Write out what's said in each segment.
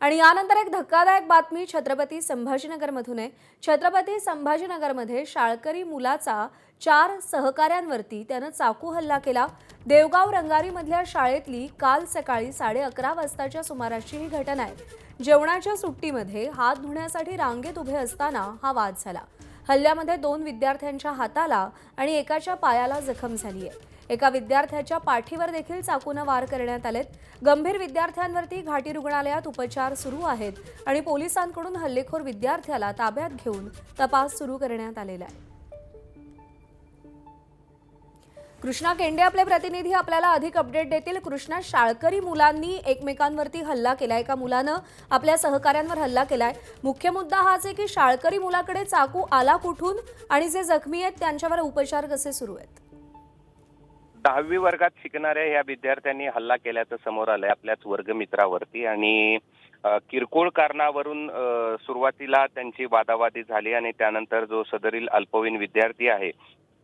आणि यानंतर एक धक्कादायक बातमी छत्रपती संभाजीनगरमधून आहे। छत्रपती संभाजीनगरमध्ये शाळकरी मुलाचा 4 सहकाऱ्यांवरती त्यानं चाकू हल्ला केला। देवगाव रंगारीमधल्या शाळेतली काल सकाळी 11:30 वाजताच्या सुमाराची ही घटना आहे। जेवणाच्या सुट्टीमध्ये हात धुण्यासाठी रांगेत उभे असताना हा वाद झाला। हल्ल्यामध्ये 2 विद्यार्थ्यांच्या हाताला आणि एकाच्या पायाला जखम झाली आहे। एका विद्यार्थ्याच्या पाठीवर देखील चाकूने वार करण्यात आलेत। गंभीर विद्यार्थ्यांवरती घाटी रुग्णालयात उपचार सुरू आहेत आणि पोलिसांकडून हल्लेखोर विद्यार्थ्याला ताब्यात घेऊन तपास सुरू करण्यात आलेला आहे। कृष्णा केंडे आपले प्रतिनिधी आपल्याला अधिक अपडेट देतील। कृष्णा, शाळकरी मुलांनी एकमेकांवरती हल्ला केलाय, एका मुलानं आपल्या सहकाऱ्यांवर हल्ला केलाय। मुख्य मुद्दा हाच आहे की शाळकरी मुलाकडे चाकू आला कुठून आणि जे जखमी आहेत त्यांच्यावर उपचार कसे सुरू आहेत? 10वी वर्गात शिकणाऱ्या या विद्यार्थ्यांनी हल्ला केल्याचं समोर आलंय आपल्याच वर्गमित्रावरती आणि किरकोळ कारणावरून सुरुवातीला त्यांची वादावादी झाली आणि त्यानंतर जो सदरील अल्पवयीन विद्यार्थी आहे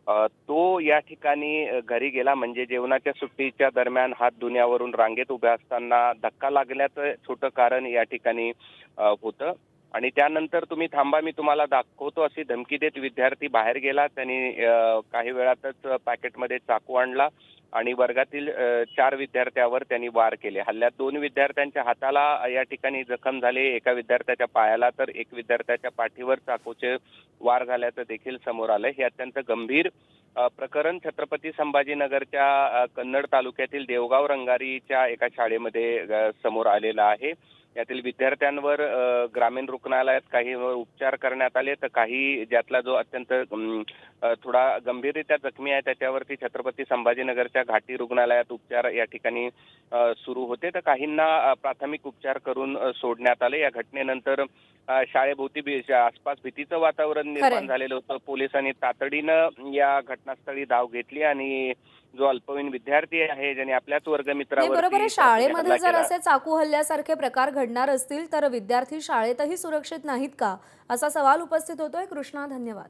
तो या ठिकाणी घरी गेला। म्हणजे जेवणाच्या सुट्टीच्या दरम्यान हात धुण्यावरून रांगेत उभ्या असताना धक्का लागल्याचं छोटं कारण या ठिकाणी होतं आणि त्यानंतर तुम्ही थांबा, मी तुम्हाला दाखवतो अशी धमकी देत विद्यार्थी बाहेर गेला। त्यांनी काही वेळातच पॅकेटमध्ये चाकू आणला आणि वर्गातील 4 विद्यार्थ्यावर त्यांनी वार केले। हल्ल्यात 2 विद्यार्थ्यांच्या हाताला या ठिकाणी जखम झाली, एका विद्यार्थ्याच्या पायाला तर एक विद्यार्थ्याच्या पाठीवर चाकूचे वार झाल्याचं देखील समोर आलंय। हे अत्यंत गंभीर प्रकरण छत्रपती संभाजीनगरच्या कन्नड तालुक्यातील देवगाव रंगारीच्या एका शाळेमध्ये समोर आलेलं आहे। यातील विद्यार्थ्यांवर ग्रामीण रुग्णालयात काही उपचार करण्यात आले, तर काही ज्यातला जो अत्यंत थोडा गंभीररित्या जखमी आहे त्याच्यावरती छत्रपती संभाजीनगरच्या घाटी रुग्णालयात उपचार या ठिकाणी सुरू होते, तर काहींना प्राथमिक उपचार करून सोडण्यात आले। या घटनेनंतर शाळेभोवती आसपास भीतीचं वातावरण निर्माण झालेलं होतं। पोलिसांनी तातडीनं या घटनास्थळी धाव घेतली आणि जो अल्पवयीन विद्यार्थी आहे ज्याने आपल्याच वर्गमित्रावर बरोबर आहे, शाळेमध्ये जर असे चाकू हल्ल्यासारखे प्रकार घडणार असतील तर विद्यार्थी शाळेतही सुरक्षित नाहीत का, असा सवाल उपस्थित होतोय। कृष्णा, धन्यवाद।